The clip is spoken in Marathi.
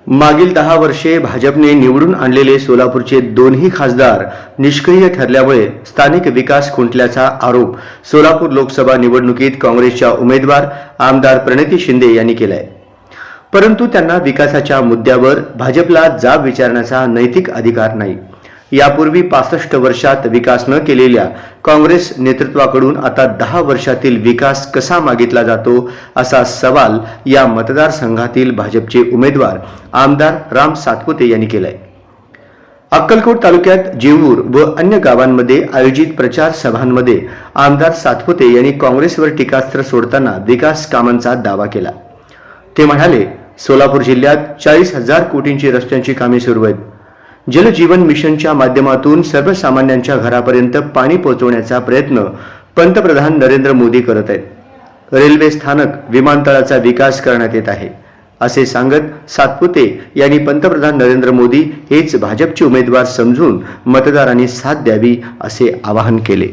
मागील 10 वर्षे भाजपने निवडून आणलेले सोलापूरचे दोन्ही खासदार निष्क्रिय ठरल्यामुळे स्थानिक विकास खुंटल्याचा आरोप सोलापूर लोकसभा निवडणुकीत काँग्रेसच्या उमेदवार आमदार प्रणिती शिंदे यांनी केलाय। परंतु त्यांना विकासाच्या मुद्द्यावर भाजपला जाब विचारण्याचा नैतिक अधिकार नाही। यापूर्वी 65 वर्षात विकास न केलेल्या काँग्रेस नेतृत्वाकडून आता 10 वर्षातील विकास कसा मागितला जातो असा सवाल या मतदारसंघातील भाजपचे उमेदवार आमदार राम सातपुते यांनी केलाय। अक्कलकोट तालुक्यात जेऊर व अन्य गावांमध्ये आयोजित प्रचार सभांमध्ये आमदार सातपुते यांनी काँग्रेसवर टीकास्त्र सोडताना विकास कामांचा दावा केला। ते म्हणाले, सोलापूर जिल्ह्यात 40,000 कोटींची रस्त्यांची कामे सुरू आहेत। जल जीवन मिशनच्या माध्यमातून सर्वसामान्यांच्या घरापर्यंत पाणी पोहोचवण्याचा प्रयत्न पंतप्रधान नरेंद्र मोदी करत आहेत। रेल्वे स्थानक, विमानतळाचा विकास करण्यात येत आहे असे सांगत सातपुते यांनी पंतप्रधान नरेंद्र मोदी हेच भाजपचे उमेदवार समजून मतदारांनी साथ द्यावी असे आवाहन केले।